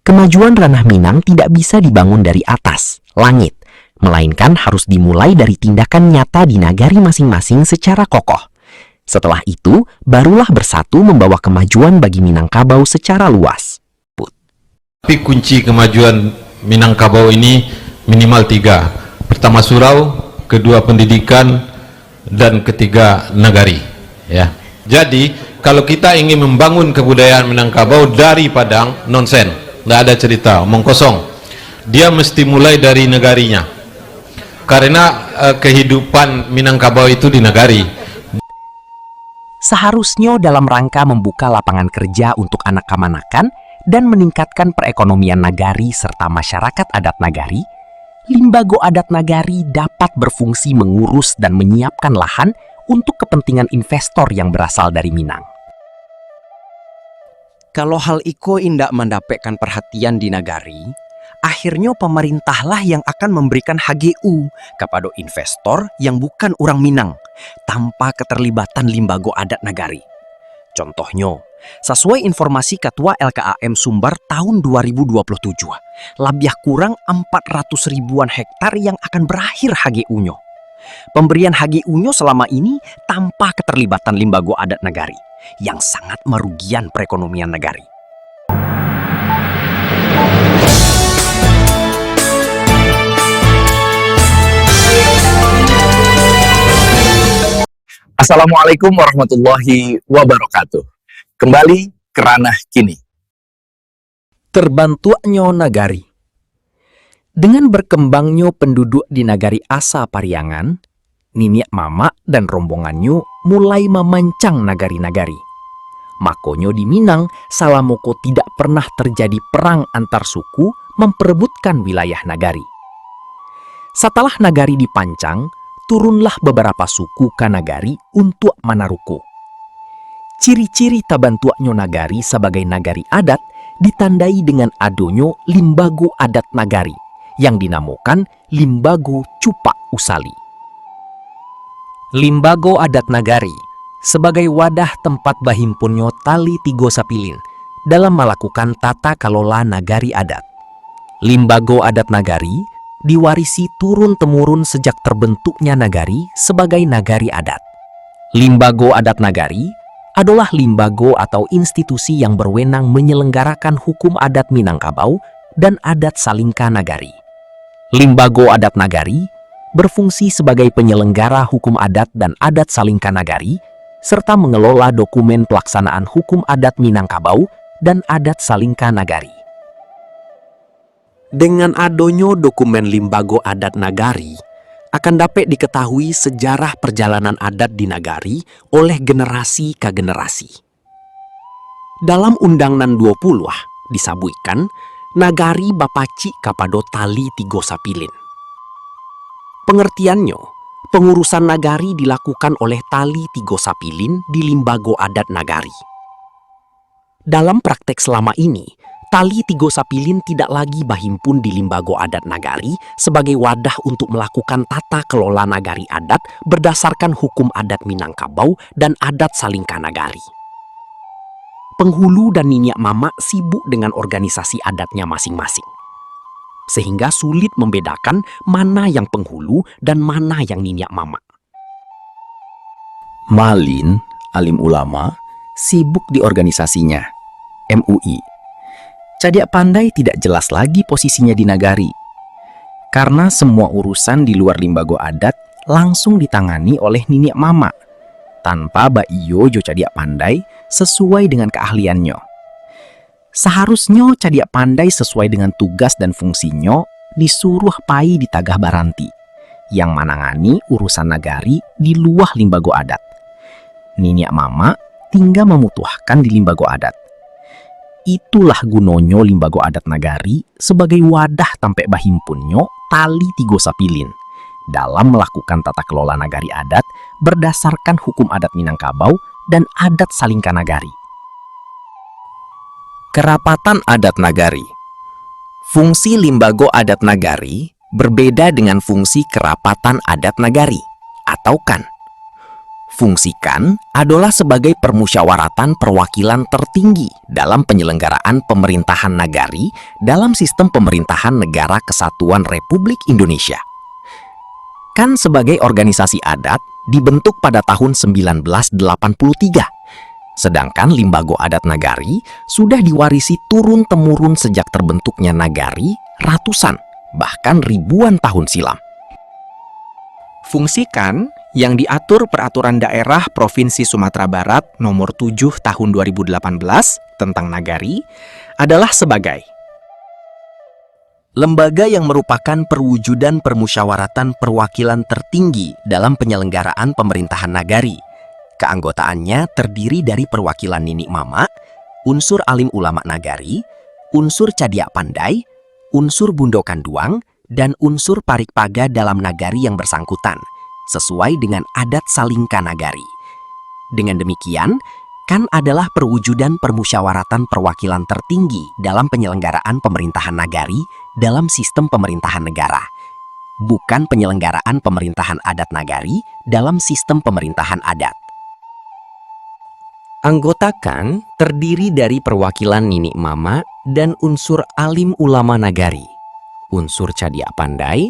Kemajuan ranah Minang tidak bisa dibangun dari atas, langit, melainkan harus dimulai dari tindakan nyata di nagari masing-masing secara kokoh. Setelah itu, barulah bersatu membawa kemajuan bagi Minangkabau secara luas. Tapi kunci kemajuan Minangkabau ini minimal 3. Pertama surau, kedua pendidikan, dan ketiga nagari. Ya. Jadi kalau kita ingin membangun kebudayaan Minangkabau dari Padang, nonsen, nggak ada cerita, omong kosong. Dia mesti mulai dari negarinya. Karena kehidupan Minangkabau itu di nagari. Seharusnya dalam rangka membuka lapangan kerja untuk anak kamanakan dan meningkatkan perekonomian nagari serta masyarakat adat nagari, Limbago Adat Nagari dapat berfungsi mengurus dan menyiapkan lahan untuk kepentingan investor yang berasal dari Minang. Kalau hal iko indak mendapatkan perhatian di nagari, akhirnya pemerintahlah yang akan memberikan HGU kepada investor yang bukan orang Minang tanpa keterlibatan Limbago Adat Nagari. Contohnya, sesuai informasi Ketua LKAM Sumbar tahun 2027, lebih kurang 400 ribuan hektar yang akan berakhir HGU-nya. Pemberian HGU-nya selama ini tanpa keterlibatan Limbago Adat Nagari, yang sangat merugikan perekonomian nagari. Assalamualaikum warahmatullahi wabarakatuh. Kembali ke ranah kini. Terbantunya nagari. Dengan berkembangnya penduduk di nagari Asa Pariangan, Niniak Mama dan rombongannya mulai memancang nagari-nagari. Makonyo di Minang, salamoko tidak pernah terjadi perang antar suku memperebutkan wilayah nagari. Setelah nagari dipancang, turunlah beberapa suku ke nagari untuk manaruko. Ciri-ciri tabantuaknya nagari sebagai nagari adat ditandai dengan adonyo Limbago Adat Nagari yang dinamakan Limbago Cupak Usali. Limbago Adat Nagari sebagai wadah tempat bahimpunnya tali tigo sapilin dalam melakukan tata kelola nagari adat. Limbago Adat Nagari diwarisi turun-temurun sejak terbentuknya nagari sebagai nagari adat. Limbago Adat Nagari adalah limbago atau institusi yang berwenang menyelenggarakan hukum adat Minangkabau dan adat Salingka Nagari. Limbago Adat Nagari berfungsi sebagai penyelenggara hukum adat dan adat Salingka Nagari, serta mengelola dokumen pelaksanaan hukum adat Minangkabau dan adat Salingka Nagari. Dengan adonyo dokumen Limbago Adat Nagari, akan dapat diketahui sejarah perjalanan adat di nagari oleh generasi ke generasi. Dalam Undangan 20 disabuikan, nagari bapaci kapado tali tigo sapilin. Pengertiannya, pengurusan nagari dilakukan oleh tali tigo sapilin di Limbago Adat Nagari. Dalam praktek selama ini, tali tigo sapilin tidak lagi bahimpun di Limbago Adat Nagari sebagai wadah untuk melakukan tata kelola nagari adat berdasarkan hukum adat Minangkabau dan adat Salingka Nagari. Penghulu dan Niniak Mama sibuk dengan organisasi adatnya masing-masing, sehingga sulit membedakan mana yang penghulu dan mana yang Niniak Mama. Malin, alim ulama, sibuk di organisasinya, MUI. Cadiak Pandai tidak jelas lagi posisinya di nagari, karena semua urusan di luar Limbago Adat langsung ditangani oleh Niniak Mama, tanpa Baiyo Jo Cadiak Pandai sesuai dengan keahliannya. Seharusnya Cadiak Pandai sesuai dengan tugas dan fungsinya disuruh pai di Tagah Baranti, yang manangani urusan nagari di luar Limbago Adat. Niniak Mama tinggal memutuhkan di Limbago Adat. Itulah gunonyo Limbago Adat Nagari sebagai wadah tampe bahimpunyo tali tigo sapilin dalam melakukan tata kelola nagari adat berdasarkan hukum adat Minangkabau dan adat Salingka Nagari. Kerapatan Adat Nagari. Fungsi Limbago Adat Nagari berbeda dengan fungsi kerapatan adat nagari atau KAN. Fungsikan adalah sebagai permusyawaratan perwakilan tertinggi dalam penyelenggaraan pemerintahan nagari dalam sistem pemerintahan Negara Kesatuan Republik Indonesia. Kan sebagai organisasi adat dibentuk pada tahun 1983, sedangkan Limbago Adat Nagari sudah diwarisi turun-temurun sejak terbentuknya nagari ratusan, bahkan ribuan tahun silam. Fungsikan yang diatur Peraturan Daerah Provinsi Sumatera Barat Nomor 7 Tahun 2018 tentang nagari adalah sebagai lembaga yang merupakan perwujudan permusyawaratan perwakilan tertinggi dalam penyelenggaraan pemerintahan nagari. Keanggotaannya terdiri dari perwakilan Nini Mama, unsur alim ulama nagari, unsur Cadiak Pandai, unsur Bundo Kanduang, dan unsur Parikpaga dalam nagari yang bersangkutan, sesuai dengan adat Salingka Nagari. Dengan demikian, kan adalah perwujudan permusyawaratan perwakilan tertinggi dalam penyelenggaraan pemerintahan nagari dalam sistem pemerintahan negara, bukan penyelenggaraan pemerintahan adat nagari dalam sistem pemerintahan adat. Anggota kan terdiri dari perwakilan Nini Mama dan unsur alim ulama nagari, unsur Cadiak Pandai,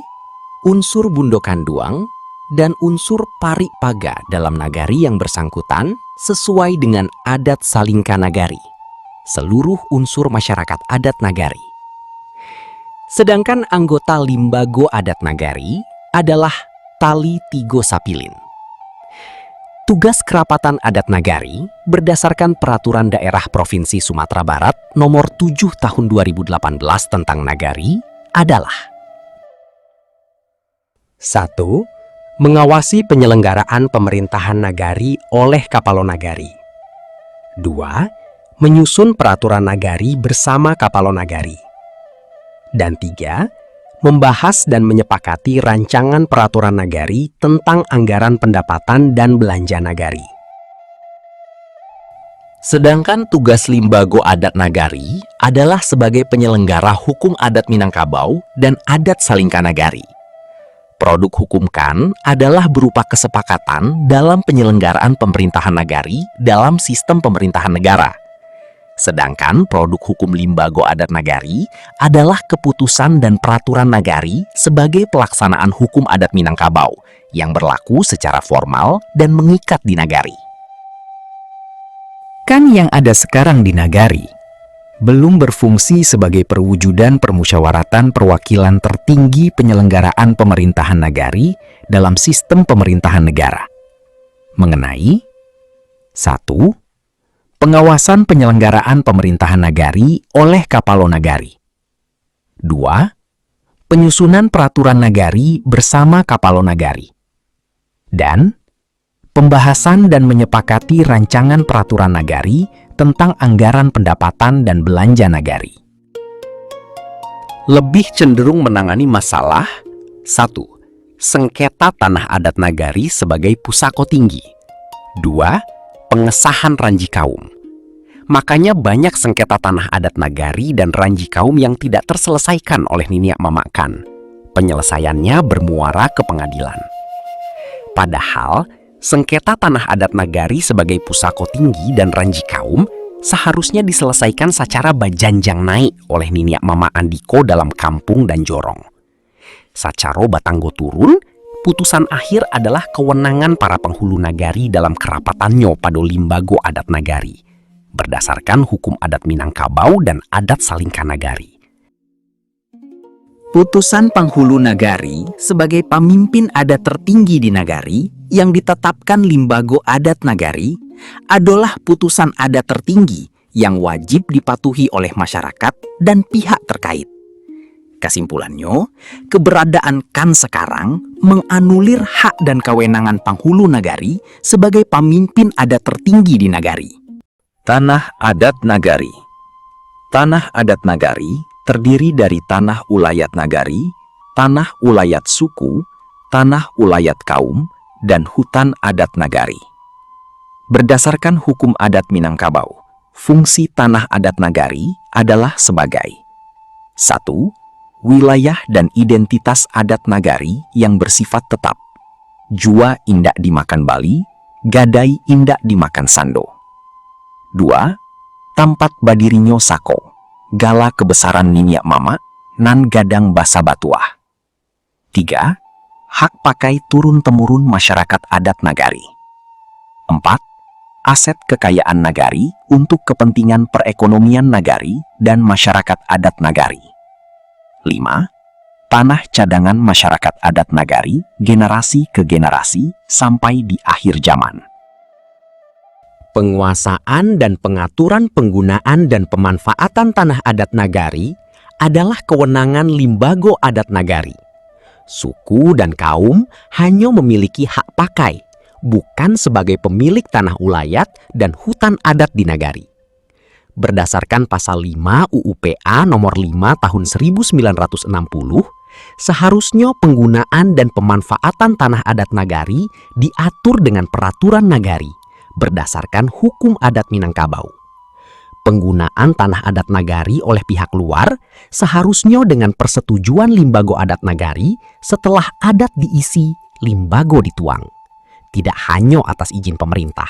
unsur Bundo Kanduang, dan unsur Parikpaga dalam nagari yang bersangkutan sesuai dengan adat Salingka Nagari, seluruh unsur masyarakat adat nagari. Sedangkan anggota Limbago Adat Nagari adalah Tali Tigo Sapilin. Tugas kerapatan adat nagari berdasarkan Peraturan Daerah Provinsi Sumatera Barat Nomor 7 Tahun 2018 tentang nagari adalah 1. Mengawasi penyelenggaraan pemerintahan nagari oleh Kapalo Nagari. 2. Menyusun peraturan nagari bersama Kapalo Nagari. Dan 3. Membahas dan menyepakati rancangan peraturan nagari tentang anggaran pendapatan dan belanja nagari. Sedangkan tugas Limbago Adat Nagari adalah sebagai penyelenggara hukum adat Minangkabau dan adat Salingka Nagari. Produk hukum kan adalah berupa kesepakatan dalam penyelenggaraan pemerintahan nagari dalam sistem pemerintahan negara. Sedangkan produk hukum Limbago Adat Nagari adalah keputusan dan peraturan nagari sebagai pelaksanaan hukum adat Minangkabau yang berlaku secara formal dan mengikat di nagari. Kan yang ada sekarang di nagari belum berfungsi sebagai perwujudan permusyawaratan perwakilan tertinggi penyelenggaraan pemerintahan nagari dalam sistem pemerintahan negara. Mengenai 1. Pengawasan penyelenggaraan pemerintahan nagari oleh Kapalo Nagari. 2. Penyusunan peraturan nagari bersama Kapalo Nagari. Dan pembahasan dan menyepakati rancangan peraturan nagari tentang anggaran pendapatan dan belanja nagari. Lebih cenderung menangani masalah 1. Sengketa tanah adat nagari sebagai pusako tinggi. 2. Pengesahan ranji kaum. Makanya banyak sengketa tanah adat nagari dan ranji kaum yang tidak terselesaikan oleh Niniak Mamakan. Penyelesaiannya bermuara ke pengadilan. Padahal sengketa tanah adat nagari sebagai pusako tinggi dan ranji kaum seharusnya diselesaikan secara bajanjang naik oleh Niniak Mama Andiko dalam kampung dan jorong. Sacaro batanggo turun, putusan akhir adalah kewenangan para penghulu nagari dalam kerapatannya pada Limbago Adat Nagari, berdasarkan hukum adat Minangkabau dan adat Salingka Nagari. Putusan penghulu nagari sebagai pemimpin adat tertinggi di nagari yang ditetapkan Limbago Adat Nagari adalah putusan adat tertinggi yang wajib dipatuhi oleh masyarakat dan pihak terkait. Kesimpulannya, keberadaan kan sekarang menganulir hak dan kewenangan penghulu nagari sebagai pemimpin adat tertinggi di nagari. Tanah adat nagari. Tanah adat nagari terdiri dari tanah ulayat nagari, tanah ulayat suku, tanah ulayat kaum, dan hutan adat nagari. Berdasarkan hukum adat Minangkabau, fungsi tanah adat nagari adalah sebagai 1. Wilayah dan identitas adat nagari yang bersifat tetap. Jua indak dimakan Bali, gadai indak dimakan sando. 2. Tampat badirinyo sako, gala kebesaran niniak mama, nan gadang basa batuah. 3. Hak pakai turun-temurun masyarakat adat nagari. 4. Aset kekayaan nagari untuk kepentingan perekonomian nagari dan masyarakat adat nagari. 5. Tanah cadangan masyarakat adat nagari generasi ke generasi sampai di akhir zaman. Penguasaan dan pengaturan penggunaan dan pemanfaatan tanah adat nagari adalah kewenangan limbago adat nagari. Suku dan kaum hanya memiliki hak pakai, bukan sebagai pemilik tanah ulayat dan hutan adat di nagari. Berdasarkan pasal 5 UU-PA nomor 5 tahun 1960, seharusnya penggunaan dan pemanfaatan tanah adat nagari diatur dengan peraturan nagari berdasarkan hukum adat Minangkabau. Penggunaan tanah adat nagari oleh pihak luar seharusnya dengan persetujuan limbago adat nagari setelah adat diisi, limbago dituang. Tidak hanya atas izin pemerintah.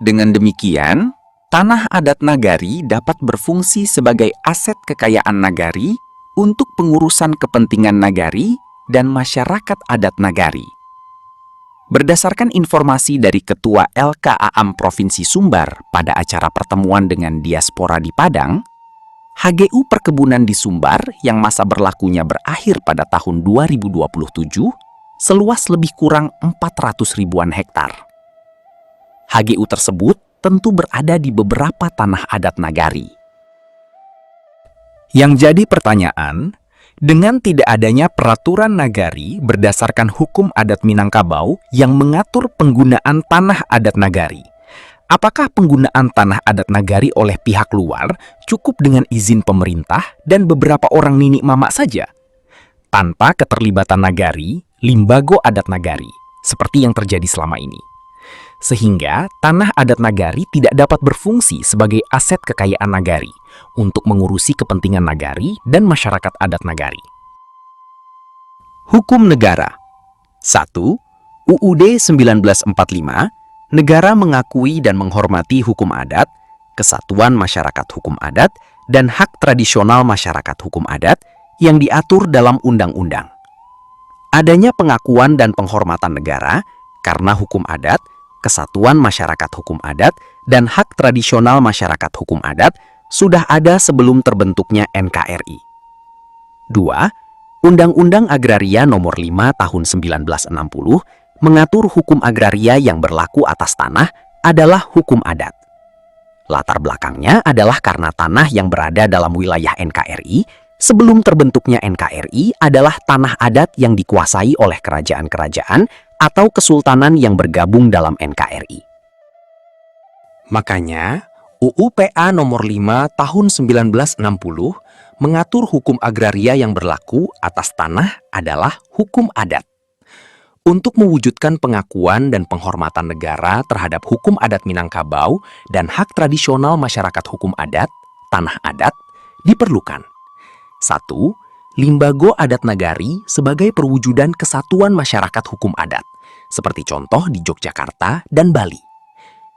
Dengan demikian, tanah adat nagari dapat berfungsi sebagai aset kekayaan nagari untuk pengurusan kepentingan nagari dan masyarakat adat nagari. Berdasarkan informasi dari Ketua LKAAM Provinsi Sumbar pada acara pertemuan dengan diaspora di Padang, HGU perkebunan di Sumbar yang masa berlakunya berakhir pada tahun 2027 seluas lebih kurang 400 ribuan hektar. HGU tersebut tentu berada di beberapa tanah adat nagari. Yang jadi pertanyaan, dengan tidak adanya peraturan nagari berdasarkan hukum adat Minangkabau yang mengatur penggunaan tanah adat nagari, apakah penggunaan tanah adat nagari oleh pihak luar cukup dengan izin pemerintah dan beberapa orang nini mama saja, tanpa keterlibatan nagari, limbago adat nagari, seperti yang terjadi selama ini? Sehingga tanah adat nagari tidak dapat berfungsi sebagai aset kekayaan nagari untuk mengurusi kepentingan nagari dan masyarakat adat nagari. Hukum negara. 1. UUD 1945, negara mengakui dan menghormati hukum adat, kesatuan masyarakat hukum adat, dan hak tradisional masyarakat hukum adat yang diatur dalam undang-undang. Adanya pengakuan dan penghormatan negara karena hukum adat, kesatuan masyarakat hukum adat, dan hak tradisional masyarakat hukum adat sudah ada sebelum terbentuknya NKRI. 2. Undang-Undang Agraria Nomor 5 Tahun 1960 mengatur hukum agraria yang berlaku atas tanah adalah hukum adat. Latar belakangnya adalah karena tanah yang berada dalam wilayah NKRI sebelum terbentuknya NKRI adalah tanah adat yang dikuasai oleh kerajaan-kerajaan atau kesultanan yang bergabung dalam NKRI. Makanya, UU-PA nomor 5 tahun 1960 mengatur hukum agraria yang berlaku atas tanah adalah hukum adat. Untuk mewujudkan pengakuan dan penghormatan negara terhadap hukum adat Minangkabau dan hak tradisional masyarakat hukum adat, tanah adat, diperlukan 1. Limbago adat nagari sebagai perwujudan kesatuan masyarakat hukum adat, seperti contoh di Yogyakarta dan Bali.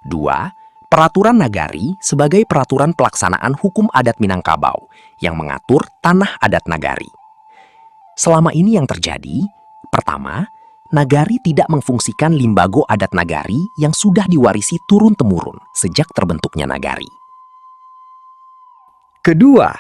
2. Peraturan nagari sebagai peraturan pelaksanaan hukum adat Minangkabau yang mengatur tanah adat nagari. Selama ini yang terjadi, pertama, nagari tidak memfungsikan limbago adat nagari yang sudah diwarisi turun-temurun sejak terbentuknya nagari. Kedua,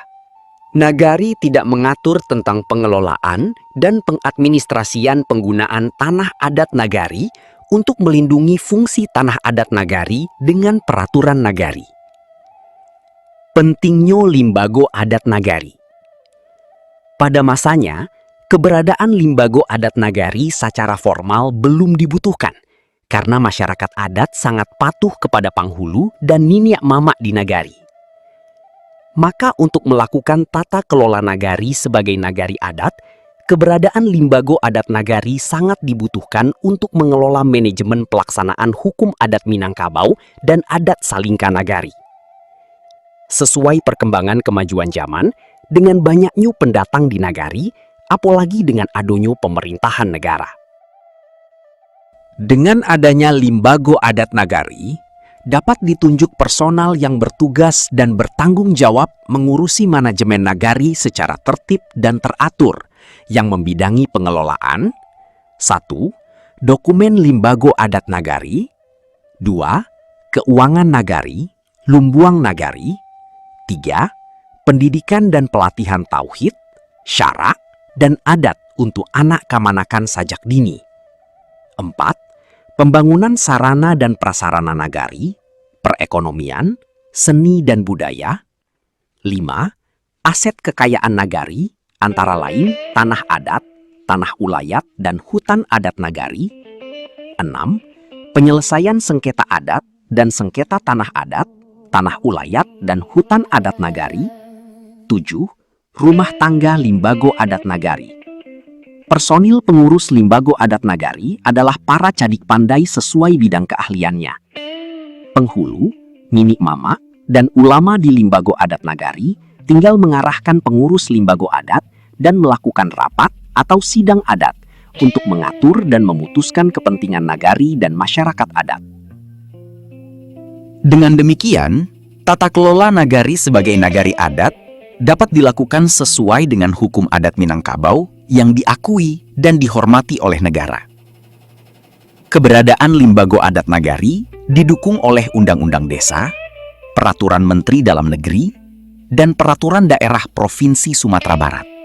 nagari tidak mengatur tentang pengelolaan dan pengadministrasian penggunaan tanah adat nagari untuk melindungi fungsi tanah adat nagari dengan peraturan nagari. Pentingnya limbago adat nagari. Pada masanya, keberadaan limbago adat nagari secara formal belum dibutuhkan karena masyarakat adat sangat patuh kepada panghulu dan niniak mamak di nagari. Maka untuk melakukan tata kelola nagari sebagai nagari adat, keberadaan limbago adat nagari sangat dibutuhkan untuk mengelola manajemen pelaksanaan hukum adat Minangkabau dan adat Salingka Nagari. Sesuai perkembangan kemajuan zaman, dengan banyaknya pendatang di nagari, apalagi dengan adanya pemerintahan negara. Dengan adanya Limbago Adat Nagari, dapat ditunjuk personal yang bertugas dan bertanggung jawab mengurusi manajemen nagari secara tertib dan teratur yang membidangi pengelolaan 1. Dokumen Limbago Adat Nagari 2. Keuangan Nagari, Lumbuang Nagari 3. Pendidikan dan pelatihan tauhid, syara, dan adat untuk anak kamanakan sajak dini 4. Pembangunan sarana dan prasarana nagari, perekonomian, seni dan budaya 5. Aset kekayaan nagari, antara lain tanah adat, tanah ulayat, dan hutan adat nagari 6. Penyelesaian sengketa adat dan sengketa tanah adat, tanah ulayat, dan hutan adat nagari 7. Rumah tangga Limbago Adat Nagari. Personil pengurus Limbago Adat Nagari adalah para cadik pandai sesuai bidang keahliannya. Penghulu, nini mama, dan ulama di Limbago Adat Nagari tinggal mengarahkan pengurus Limbago Adat dan melakukan rapat atau sidang adat untuk mengatur dan memutuskan kepentingan nagari dan masyarakat adat. Dengan demikian, tata kelola nagari sebagai nagari adat dapat dilakukan sesuai dengan hukum adat Minangkabau yang diakui dan dihormati oleh negara. Keberadaan Limbago Adat Nagari didukung oleh Undang-Undang Desa, Peraturan Menteri Dalam Negeri, dan Peraturan Daerah Provinsi Sumatera Barat.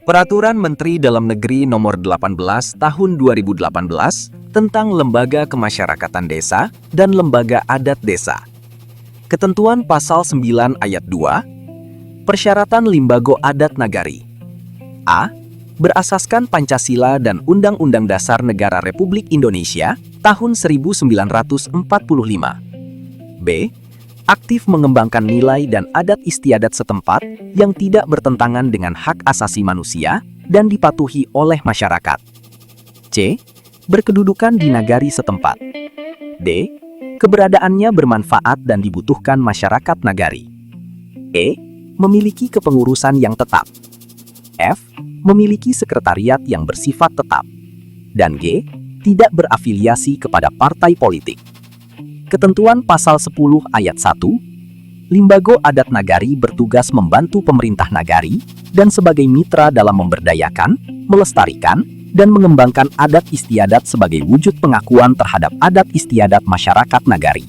Peraturan Menteri Dalam Negeri Nomor 18 Tahun 2018 tentang Lembaga Kemasyarakatan Desa dan Lembaga Adat Desa. Ketentuan Pasal 9 Ayat 2, Persyaratan Limbago Adat Nagari. A. Berasaskan Pancasila dan Undang-Undang Dasar Negara Republik Indonesia tahun 1945. B. Aktif mengembangkan nilai dan adat istiadat setempat yang tidak bertentangan dengan hak asasi manusia dan dipatuhi oleh masyarakat. C. Berkedudukan di nagari setempat. D. Keberadaannya bermanfaat dan dibutuhkan masyarakat nagari. E. Memiliki kepengurusan yang tetap. F. Memiliki sekretariat yang bersifat tetap. Dan G. Tidak berafiliasi kepada partai politik. Ketentuan Pasal 10 Ayat 1, Limbago Adat Nagari bertugas membantu pemerintah nagari dan sebagai mitra dalam memberdayakan, melestarikan, dan mengembangkan adat istiadat sebagai wujud pengakuan terhadap adat istiadat masyarakat nagari.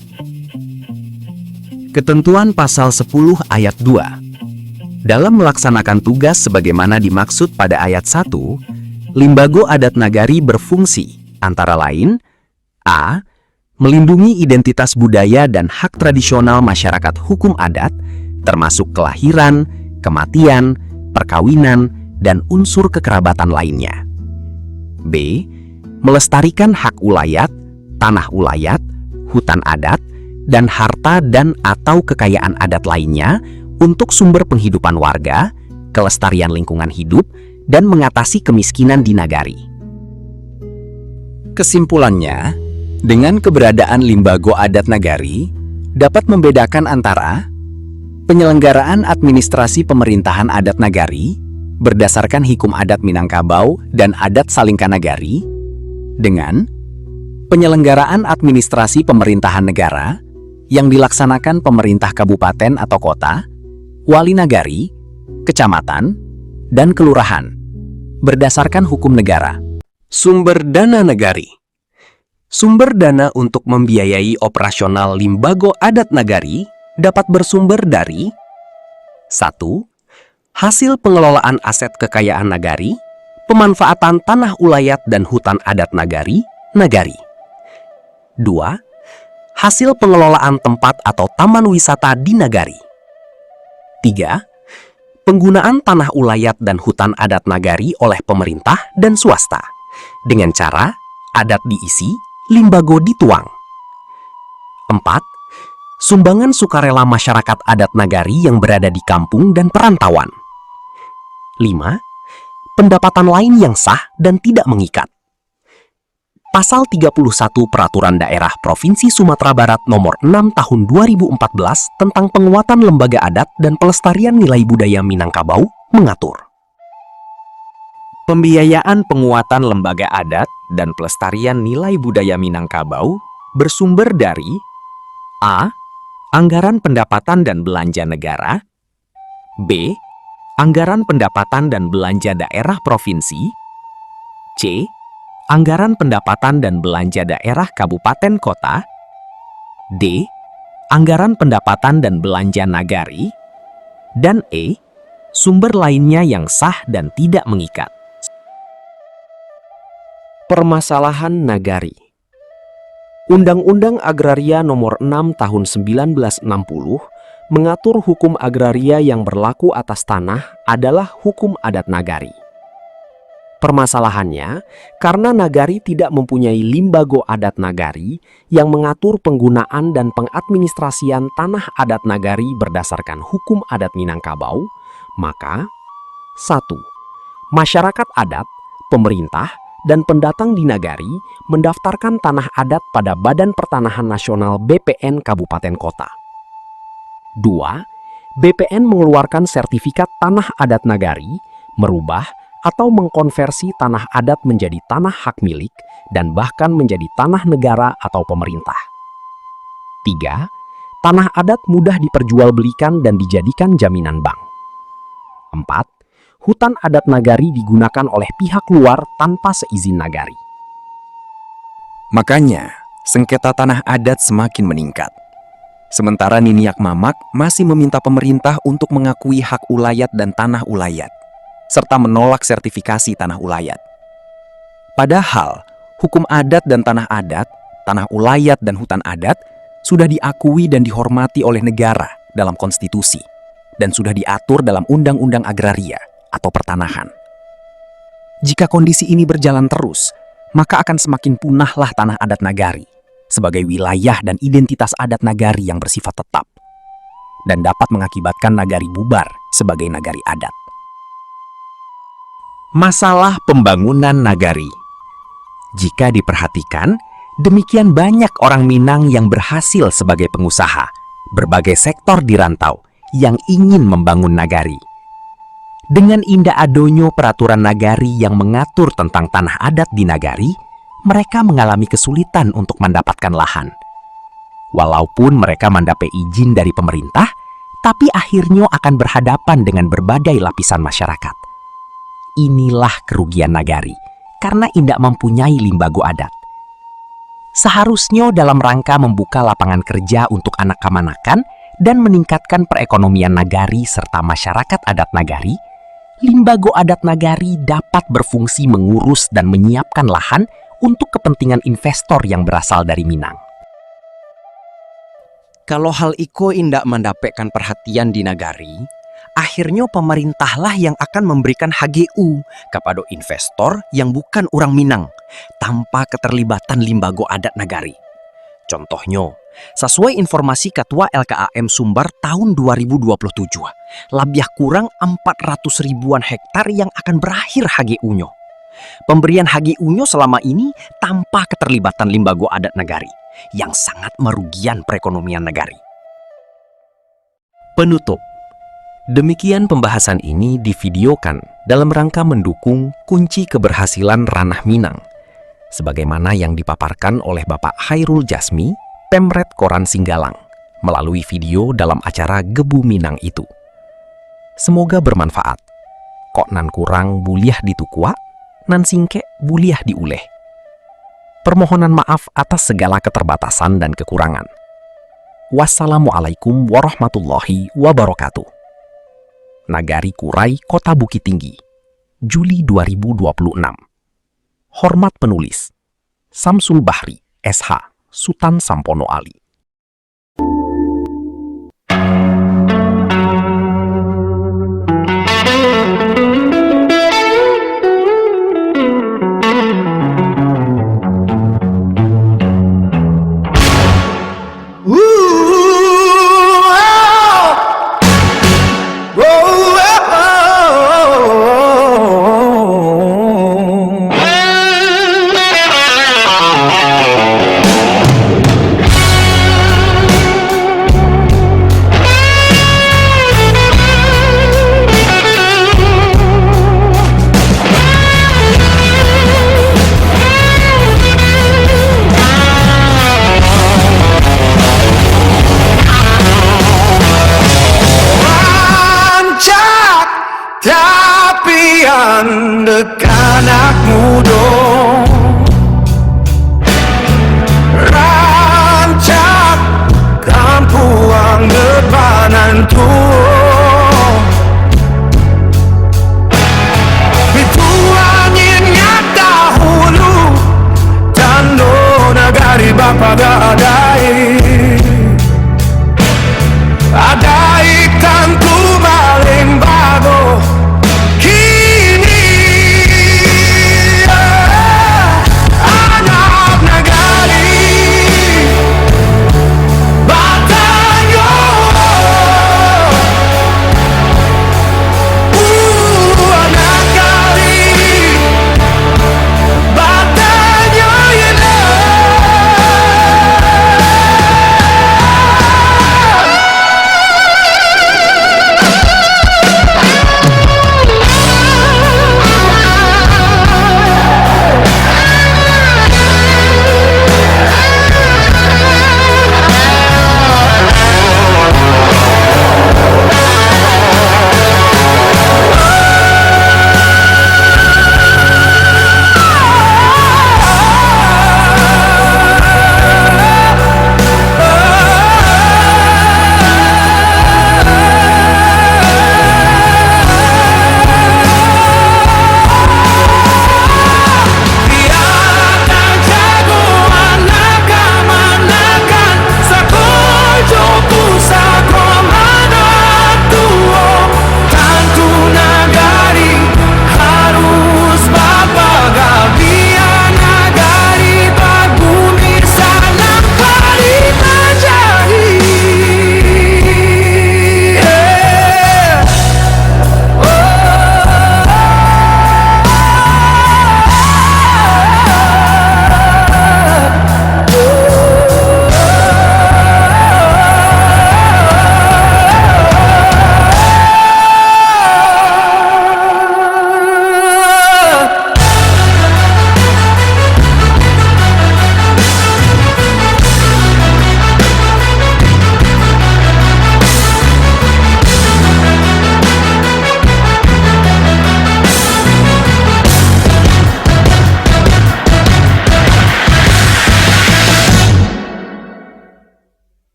Ketentuan Pasal 10 Ayat 2. Dalam melaksanakan tugas sebagaimana dimaksud pada ayat 1, Limbago Adat Nagari berfungsi antara lain A. Melindungi identitas budaya dan hak tradisional masyarakat hukum adat, termasuk kelahiran, kematian, perkawinan, dan unsur kekerabatan lainnya. B. Melestarikan hak ulayat, tanah ulayat, hutan adat, dan harta dan atau kekayaan adat lainnya untuk sumber penghidupan warga, kelestarian lingkungan hidup, dan mengatasi kemiskinan di nagari. Kesimpulannya, dengan keberadaan Limbago Adat Nagari dapat membedakan antara penyelenggaraan administrasi pemerintahan adat nagari berdasarkan Hukum Adat Minangkabau dan Adat Salingka Nagari dengan penyelenggaraan administrasi pemerintahan negara yang dilaksanakan pemerintah kabupaten atau kota, wali nagari, kecamatan, dan kelurahan berdasarkan hukum negara. Sumber dana nagari. Sumber dana untuk membiayai operasional Limbago Adat Nagari dapat bersumber dari 1. Hasil pengelolaan aset kekayaan nagari, pemanfaatan tanah ulayat dan hutan adat nagari, nagari. 2. Hasil pengelolaan tempat atau taman wisata di nagari. 3. Penggunaan tanah ulayat dan hutan adat nagari oleh pemerintah dan swasta dengan cara adat diisi, Limbago dituang. 4. Sumbangan sukarela masyarakat adat nagari yang berada di kampung dan perantauan. 5. Pendapatan lain yang sah dan tidak mengikat. Pasal 31 Peraturan Daerah Provinsi Sumatera Barat Nomor 6 Tahun 2014 tentang penguatan lembaga adat dan pelestarian nilai budaya Minangkabau mengatur pembiayaan penguatan lembaga adat dan pelestarian nilai budaya Minangkabau bersumber dari A. Anggaran pendapatan dan belanja negara, B. Anggaran pendapatan dan belanja daerah provinsi, C. Anggaran pendapatan dan belanja daerah kabupaten kota, D. Anggaran pendapatan dan belanja nagari, dan E. Sumber lainnya yang sah dan tidak mengikat. Permasalahan nagari. Undang-Undang Agraria Nomor 6 Tahun 1960 mengatur hukum agraria yang berlaku atas tanah adalah hukum adat nagari. Permasalahannya, karena nagari tidak mempunyai limbago adat nagari yang mengatur penggunaan dan pengadministrasian tanah adat nagari berdasarkan hukum adat Minangkabau, maka 1. Masyarakat adat, pemerintah, dan pendatang di nagari mendaftarkan tanah adat pada Badan Pertanahan Nasional BPN Kabupaten Kota. 2. BPN mengeluarkan sertifikat tanah adat nagari, merubah atau mengkonversi tanah adat menjadi tanah hak milik dan bahkan menjadi tanah negara atau pemerintah. 3. Tanah adat mudah diperjualbelikan dan dijadikan jaminan bank. 4. Hutan adat nagari digunakan oleh pihak luar tanpa seizin nagari. Makanya, sengketa tanah adat semakin meningkat. Sementara Niniak Mamak masih meminta pemerintah untuk mengakui hak ulayat dan tanah ulayat, serta menolak sertifikasi tanah ulayat. Padahal, hukum adat dan tanah adat, tanah ulayat dan hutan adat sudah diakui dan dihormati oleh negara dalam konstitusi dan sudah diatur dalam Undang-Undang Agraria atau pertanahan. Jika kondisi ini berjalan terus, maka akan semakin punahlah tanah adat nagari sebagai wilayah dan identitas adat nagari yang bersifat tetap dan dapat mengakibatkan nagari bubar sebagai nagari adat. Masalah pembangunan nagari. Jika diperhatikan, demikian banyak orang Minang yang berhasil sebagai pengusaha, berbagai sektor di rantau yang ingin membangun nagari. Dengan indah adonyo peraturan nagari yang mengatur tentang tanah adat di nagari, mereka mengalami kesulitan untuk mendapatkan lahan. Walaupun mereka mendapat izin dari pemerintah, tapi akhirnya akan berhadapan dengan berbagai lapisan masyarakat. Inilah kerugian nagari, karena tidak mempunyai limbago adat. Seharusnya dalam rangka membuka lapangan kerja untuk anak kamanakan dan meningkatkan perekonomian nagari serta masyarakat adat nagari, limbago adat nagari dapat berfungsi mengurus dan menyiapkan lahan untuk kepentingan investor yang berasal dari Minang. Kalau hal iko indak mendapatkan perhatian di nagari, akhirnya pemerintahlah yang akan memberikan HGU kepada investor yang bukan orang Minang tanpa keterlibatan limbago adat nagari. Contohnya, sesuai informasi Ketua LKAM Sumbar tahun 2027, lebih kurang 400 ribuan hektar yang akan berakhir HGU-nya. Pemberian HGU-nya selama ini tanpa keterlibatan limbago adat nagari, yang sangat merugikan perekonomian nagari. Penutup. Demikian pembahasan ini divideokan dalam rangka mendukung kunci keberhasilan Ranah Minang, sebagaimana yang dipaparkan oleh Bapak Hairul Jasmi, Pemret Koran Singgalang, melalui video dalam acara Gebu Minang itu. Semoga bermanfaat. Kok nan kurang buliah ditukua, nan singke buliah diuleh. Permohonan maaf atas segala keterbatasan dan kekurangan. Wassalamualaikum warahmatullahi wabarakatuh. Nagari Kurai, Kota Bukit Tinggi, Juli 2026. Hormat penulis, Samsul Bahri, SH, Sutan Sampono Ali. Tapi anak muda